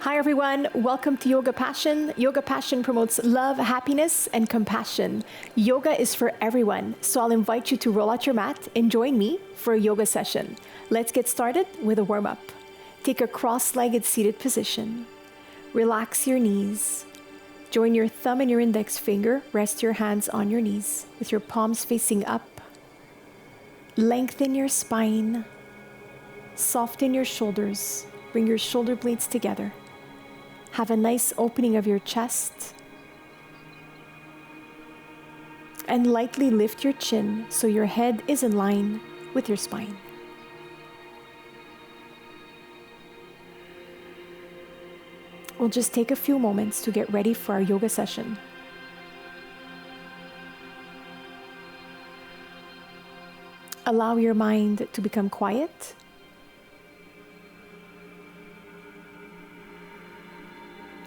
Hi everyone, welcome to Yoga Passion. Yoga Passion promotes love, happiness, and compassion. Yoga is for everyone, so I'll invite you to roll out your mat and join me for a yoga session. Let's get started with a warm-up. Take a cross-legged seated position. Relax your knees. Join your thumb and your index finger. Rest your hands on your knees with your palms facing up. Lengthen your spine. Soften your shoulders. Bring your shoulder blades together. Have a nice opening of your chest. And lightly lift your chin so your head is in line with your spine. We'll just take a few moments to get ready for our yoga session. Allow your mind to become quiet.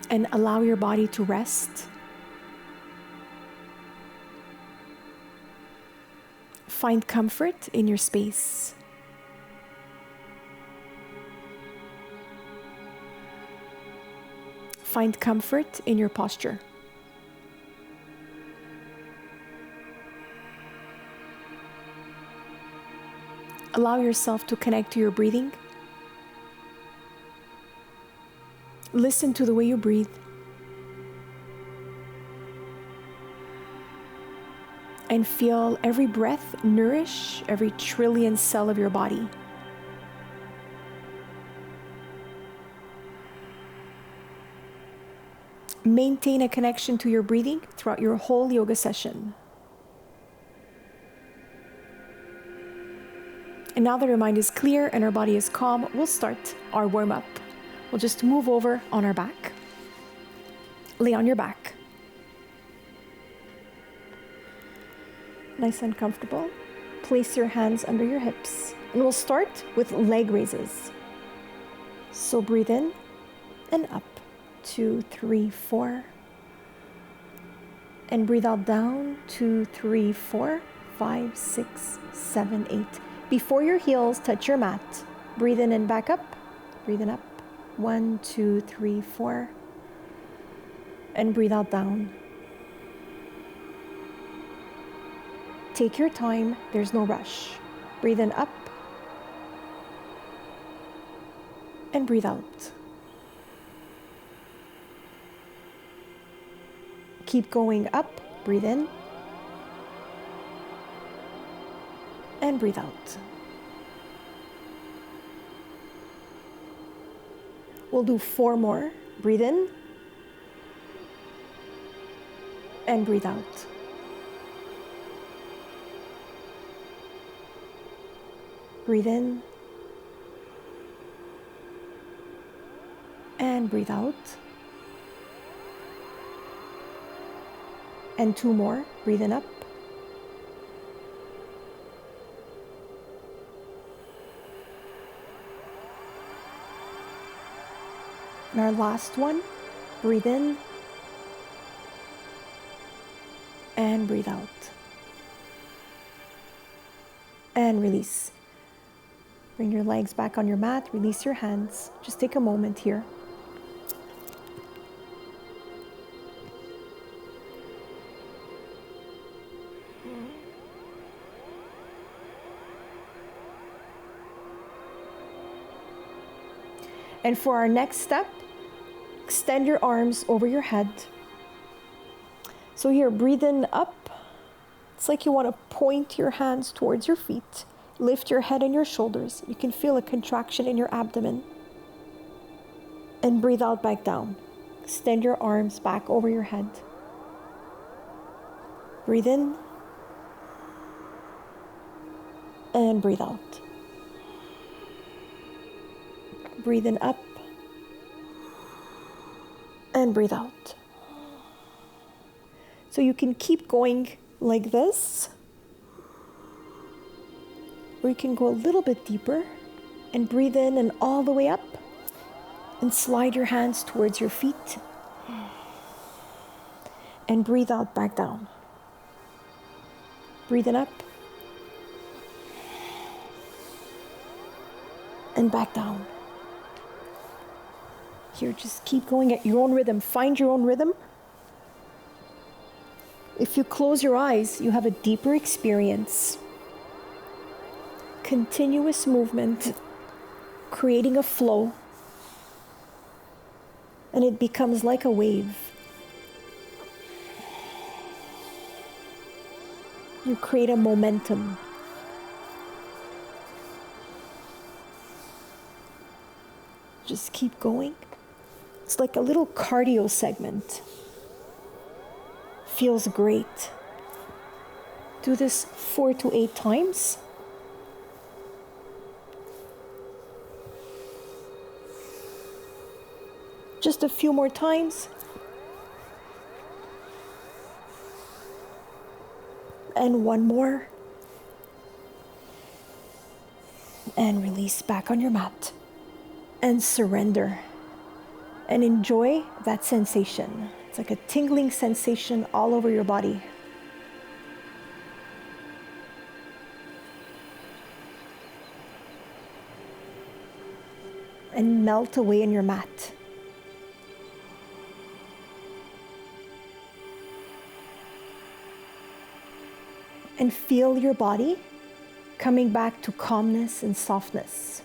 And allow your body to rest. Find comfort in your space. Find comfort in your posture. Allow yourself to connect to your breathing. Listen to the way you breathe. And feel every breath nourish every trillion cell of your body. Maintain a connection to your breathing throughout your whole yoga session. And now that our mind is clear and our body is calm, we'll start our warm-up. We'll just move over on our back. Lay on your back. Nice and comfortable. Place your hands under your hips. And we'll start with leg raises. So breathe in and up. 2, 3, 4. And breathe out down. 2, 3, 4, 5, 6, 7, 8. Before your heels touch your mat, breathe in and back up. Breathe in up. 1, 2, 3, 4. And breathe out down. Take your time, there's no rush. Breathe in up. And breathe out. Keep going up, breathe in. And breathe out. We'll do 4 more. Breathe in. And breathe out. Breathe in. And breathe out. And 2 more. Breathe in up. And our last one, breathe in and breathe out. And release. Bring your legs back on your mat, release your hands. Just take a moment here. And for our next step, extend your arms over your head. So here, breathe in up. It's like you want to point your hands towards your feet. Lift your head and your shoulders. You can feel a contraction in your abdomen. And breathe out back down. Extend your arms back over your head. Breathe in. And breathe out. Breathe in up and breathe out. So you can keep going like this, or you can go a little bit deeper and breathe in and all the way up and slide your hands towards your feet and breathe out back down. Breathe in up and back down. Here, just keep going at your own rhythm. Find your own rhythm. If you close your eyes, you have a deeper experience. Continuous movement, creating a flow. And it becomes like a wave. You create a momentum. Just keep going. It's like a little cardio segment. Feels great. Do this 4 to 8 times. Just a few more times. And one more. And release back on your mat. And surrender. And enjoy that sensation. It's like a tingling sensation all over your body. And melt away in your mat. And feel your body coming back to calmness and softness.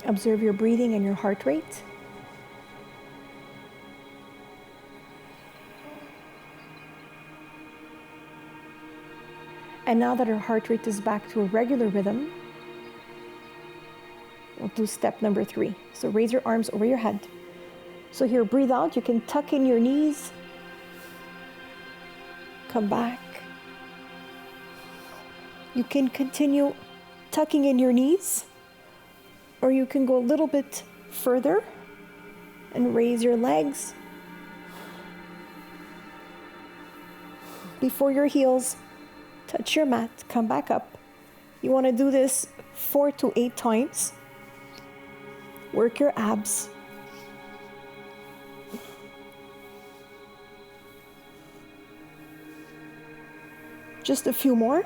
Observe your breathing and your heart rate. And now that our heart rate is back to a regular rhythm, we'll do step number 3. So raise your arms over your head. So here, breathe out. You can tuck in your knees. Come back. You can continue tucking in your knees. Or you can go a little bit further and raise your legs before your heels touch your mat. Come back up. You want to do this 4 to 8 times. Work your abs. Just a few more.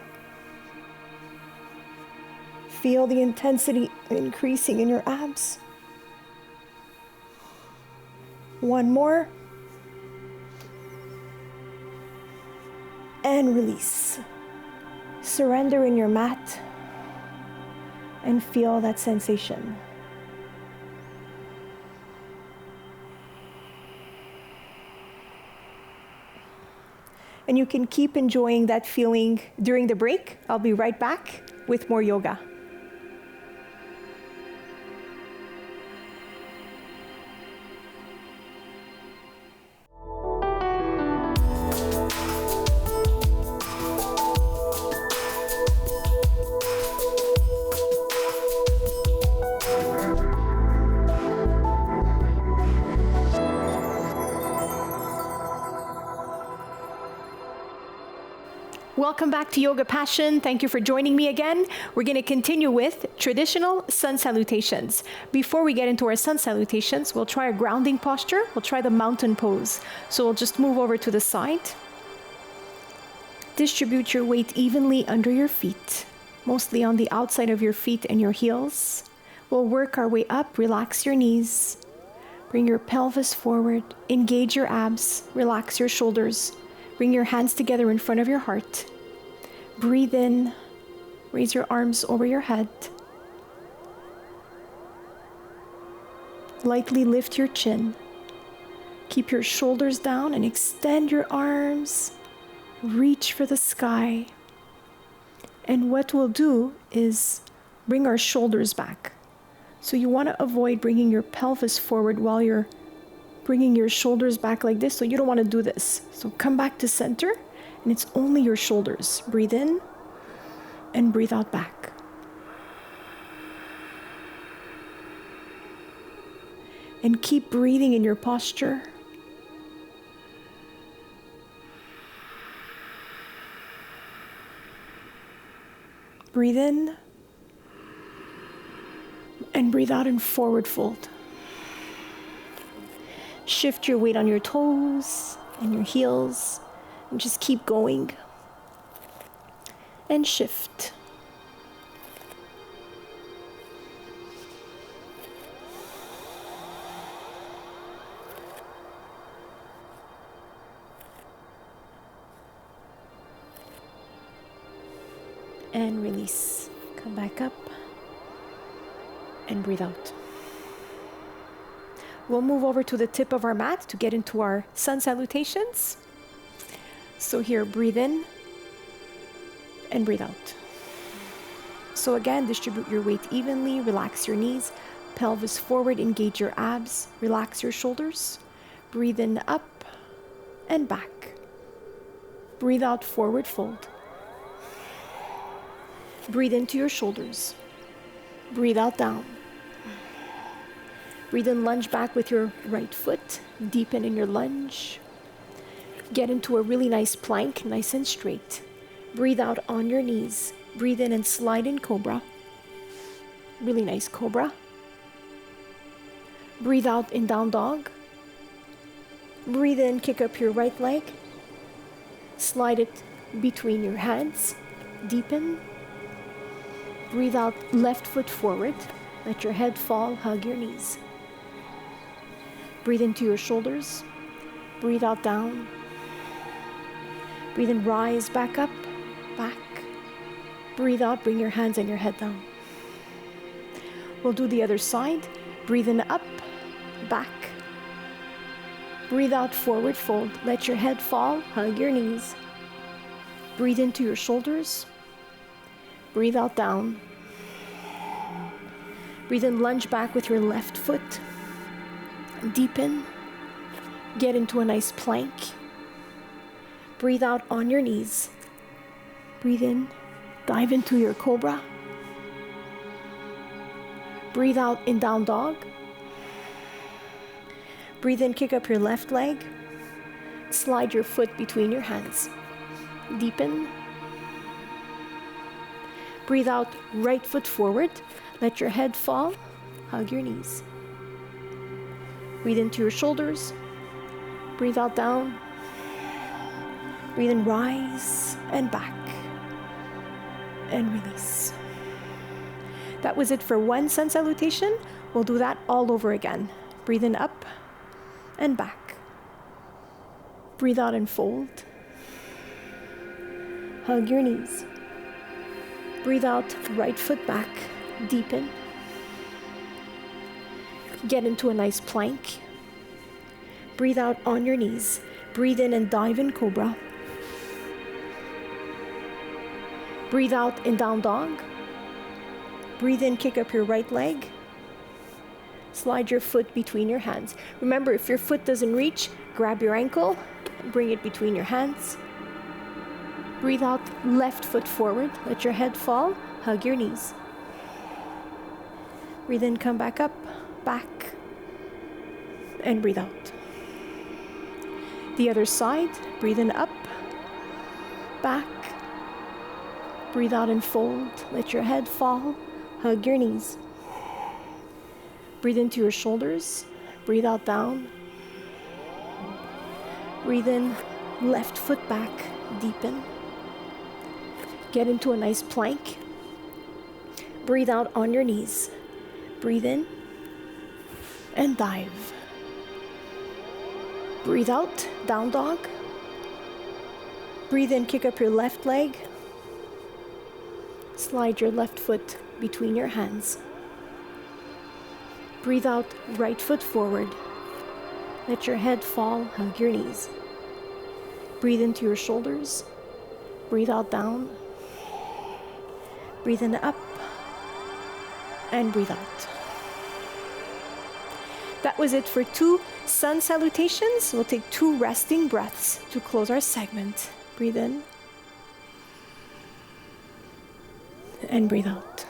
Feel the intensity increasing in your abs. One more. And release. Surrender in your mat and feel that sensation. And you can keep enjoying that feeling during the break. I'll be right back with more yoga. Welcome back to Yoga Passion. Thank you for joining me again. We're going to continue with traditional sun salutations. Before we get into our sun salutations, we'll try a grounding posture. We'll try the mountain pose. So we'll just move over to the side. Distribute your weight evenly under your feet, mostly on the outside of your feet and your heels. We'll work our way up. Relax your knees. Bring your pelvis forward. Engage your abs. Relax your shoulders. Bring your hands together in front of your heart. Breathe in. Raise your arms over your head. Lightly lift your chin. Keep your shoulders down and extend your arms. Reach for the sky. And what we'll do is bring our shoulders back. So you want to avoid bringing your pelvis forward while you're bringing your shoulders back like this. So you don't want to do this. So come back to center, and it's only your shoulders. Breathe in and breathe out back. And keep breathing in your posture. Breathe in and breathe out in forward fold. Shift your weight on your toes and your heels and just keep going. And shift. and release. Come back up and breathe out. We'll move over to the tip of our mat to get into our sun salutations. So here, breathe in and breathe out. So again, distribute your weight evenly, relax your knees, pelvis forward, engage your abs, relax your shoulders. Breathe in up and back. Breathe out, forward fold. Breathe into your shoulders. Breathe out, down. Breathe in, lunge back with your right foot. Deepen in your lunge. Get into a really nice plank, nice and straight. Breathe out on your knees. Breathe in and slide in cobra. Really nice cobra. Breathe out in down dog. Breathe in, kick up your right leg. Slide it between your hands. Deepen. Breathe out, left foot forward. Let your head fall, hug your knees. Breathe into your shoulders. Breathe out, down. Breathe in, rise back up, back. Breathe out, bring your hands and your head down. We'll do the other side. Breathe in, up, back. Breathe out, forward fold. Let your head fall, hug your knees. Breathe into your shoulders. Breathe out, down. Breathe in, lunge back with your left foot. Deepen. Get into a nice plank. Breathe out on your knees. Breathe in, dive into your cobra. Breathe out in down dog. Breathe in, kick up your left leg. Slide your foot between your hands. Deepen. Breathe out, right foot forward. Let your head fall, hug your knees. Breathe into your shoulders. Breathe out, down. Breathe in, rise and back. And release. That was it for one sun salutation. We'll do that all over again. Breathe in, up and back. Breathe out and fold. Hug your knees. Breathe out, right foot back. Deepen. Get into a nice plank. Breathe out on your knees. Breathe in and dive in cobra. Breathe out in down dog. Breathe in, kick up your right leg. Slide your foot between your hands. Remember, if your foot doesn't reach, grab your ankle, bring it between your hands. Breathe out, left foot forward. Let your head fall, hug your knees. Breathe in, come back up, back, and breathe out. The other side, breathe in, up, back. Breathe out and fold. Let your head fall, hug your knees. Breathe into your shoulders. Breathe out, down. Breathe in, left foot back, deepen. Get into a nice plank. Breathe out on your knees. Breathe in and dive. Breathe out, down dog. Breathe in, kick up your left leg. Slide your left foot between your hands. Breathe out, right foot forward. Let your head fall, hug your knees. Breathe into your shoulders. Breathe out, down. Breathe in, up. And breathe out. That was it for 2 sun salutations. We'll take 2 resting breaths to close our segment. Breathe in. And breathe out.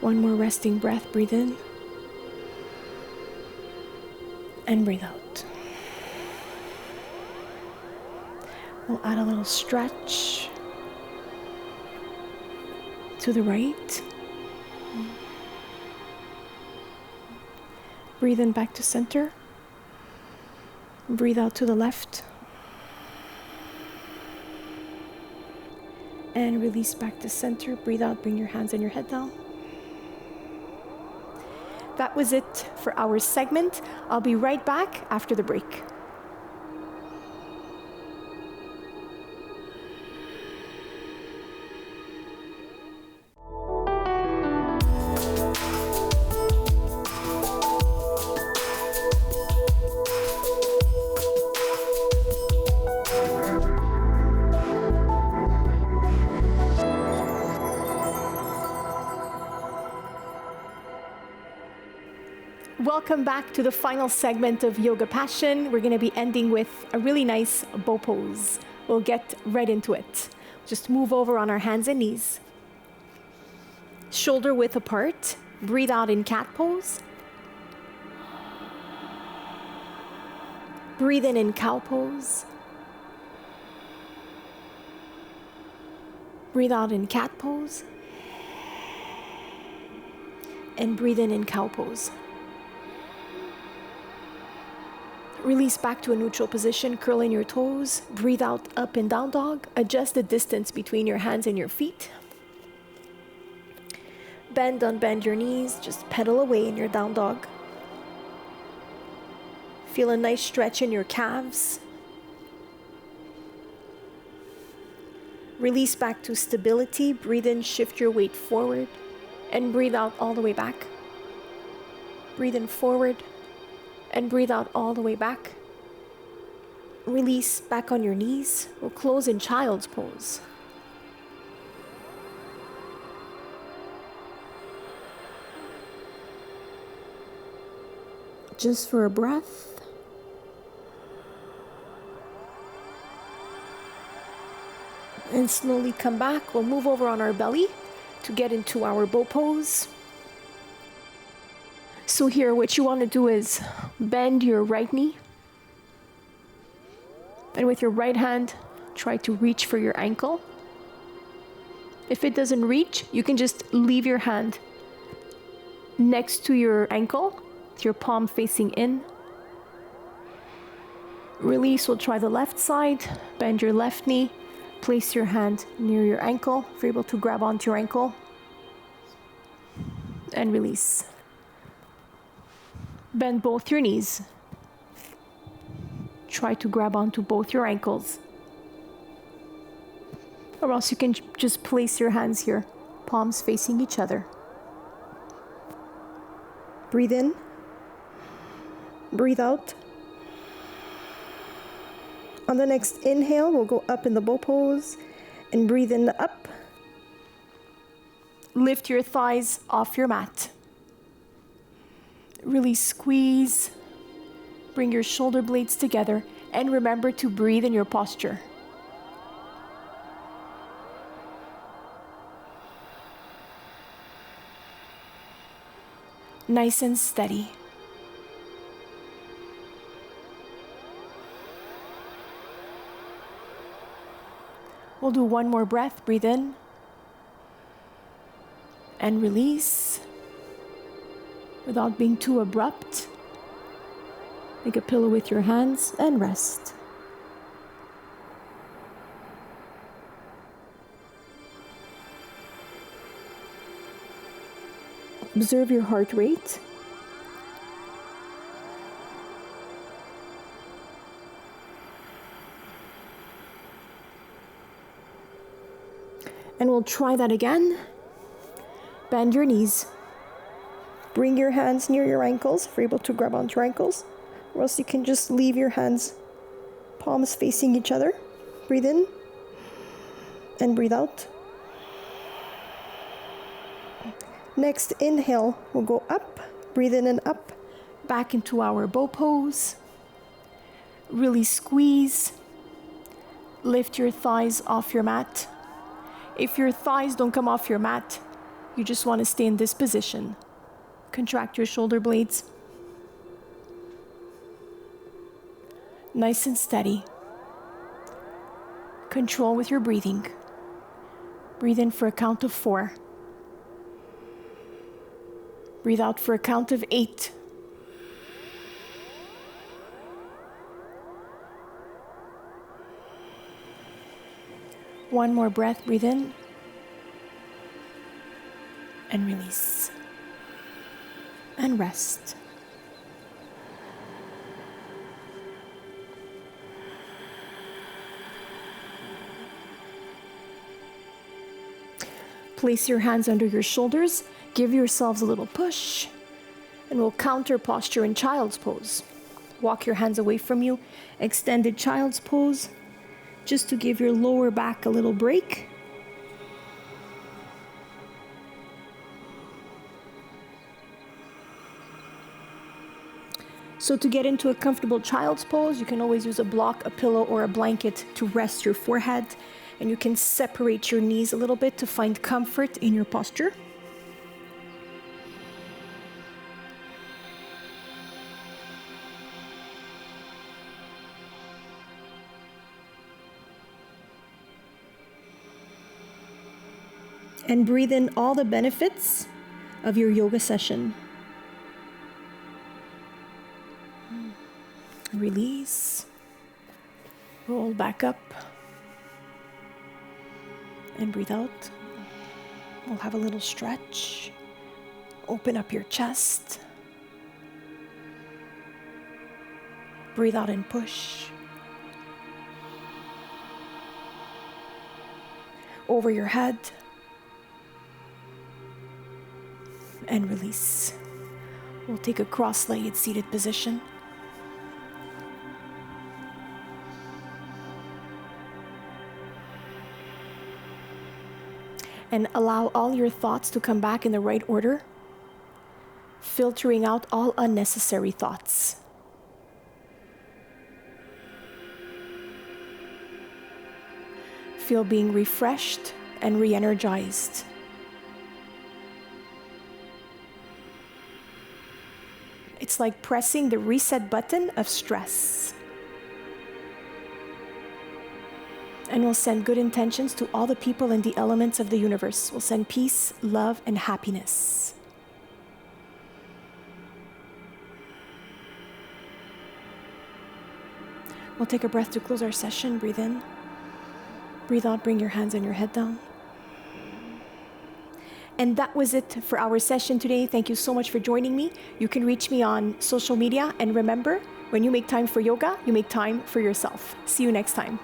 One more resting breath. Breathe in. And breathe out. We'll add a little stretch to the right. Breathe in back to center. Breathe out to the left. And release back to center. Breathe out, bring your hands and your head down. That was it for our segment. I'll be right back after the break. Welcome back to the final segment of Yoga Passion. We're going to be ending with a really nice bow pose. We'll get right into it. Just move over on our hands and knees. Shoulder width apart. Breathe out in cat pose. Breathe in cow pose. Breathe out in cat pose. And breathe in cow pose. Release back to a neutral position, curl in your toes. Breathe out up and down dog. Adjust the distance between your hands and your feet. Bend, unbend your knees. Just pedal away in your down dog. Feel a nice stretch in your calves. Release back to stability. Breathe in, shift your weight forward. And breathe out all the way back. Breathe in forward. And breathe out all the way back. Release back on your knees. We'll close in child's pose. Just for a breath. And slowly come back. We'll move over on our belly to get into our bow pose. So here, what you want to do is bend your right knee. And with your right hand, try to reach for your ankle. If it doesn't reach, you can just leave your hand next to your ankle, with your palm facing in. Release, we'll try the left side. Bend your left knee. Place your hand near your ankle if you're able to grab onto your ankle. And release. Bend both your knees. Try to grab onto both your ankles. Or else you can just place your hands here, palms facing each other. Breathe in. Breathe out. On the next inhale, we'll go up in the bow pose and breathe in up. Lift your thighs off your mat. Really squeeze. Bring your shoulder blades together and remember to breathe in your posture. Nice and steady. We'll do one more breath. Breathe in and release without being too abrupt. Make a pillow with your hands and rest. Observe your heart rate. And we'll try that again. Bend your knees. Bring your hands near your ankles if you're able to grab onto your ankles. Or else you can just leave your hands, palms facing each other. Breathe in and breathe out. Next inhale, we'll go up. Breathe in and up. Back into our bow pose. Really squeeze. Lift your thighs off your mat. If your thighs don't come off your mat, you just want to stay in this position. Contract your shoulder blades. Nice and steady. Control with your breathing. Breathe in for a count of 4. Breathe out for a count of 8. One more breath, breathe in and release and rest. Place your hands under your shoulders, give yourselves a little push, and we'll counter posture in child's pose. Walk your hands away from you, extended child's pose, just to give your lower back a little break. So to get into a comfortable child's pose, you can always use a block, a pillow, or a blanket to rest your forehead. And you can separate your knees a little bit to find comfort in your posture. And breathe in all the benefits of your yoga session. Release. Roll back up. And breathe out. We'll have a little stretch. Open up your chest. Breathe out and push. Over your head. And release. We'll take a cross-legged seated position. And allow all your thoughts to come back in the right order, filtering out all unnecessary thoughts. Feel being refreshed and re-energized. It's like pressing the reset button of stress. And we'll send good intentions to all the people and the elements of the universe. We'll send peace, love, and happiness. We'll take a breath to close our session. Breathe in. Breathe out. Bring your hands and your head down. And that was it for our session today. Thank you so much for joining me. You can reach me on social media. And remember, when you make time for yoga, you make time for yourself. See you next time.